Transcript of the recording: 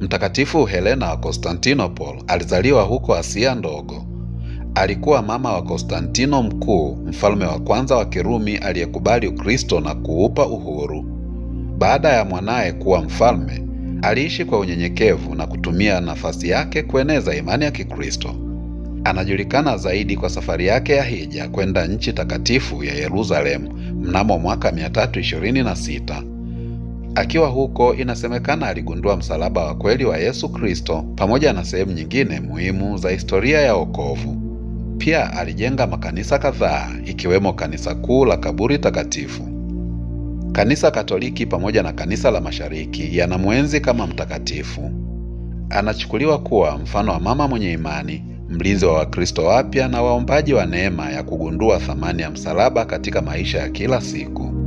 Mtakatifu Helena wa Konstantinopoli alizaliwa huko Asia Ndogo. Alikuwa mama wa Konstantino Mkuu, mfalme wa kwanza wa Kirumi aliyekubali Ukristo na kuupa uhuru. Baada ya mwanaye kuwa mfalme, aliishi kwa unyenyekevu na kutumia nafasi yake kueneza imani ya Kikristo. Anajulikana zaidi kwa safari yake ya hija kwenda nchi takatifu ya Yerusalemu mnamo mwaka 326. Akiwa huko, inasemekana aligundua msalaba wa kweli wa Yesu Kristo pamoja na sehemu nyingine muhimu za historia ya wokovu. Pia alijenga makanisa kadhaa, ikiwemo kanisa kuu la Kaburi Takatifu. Kanisa Katoliki pamoja na kanisa la Mashariki yanamwenzi kama mtakatifu. Anachukuliwa kuwa mfano wa mama mwenye imani, mlinzi wa Wakristo wapya na waombaji wa neema ya kugundua thamani ya msalaba katika maisha ya kila siku.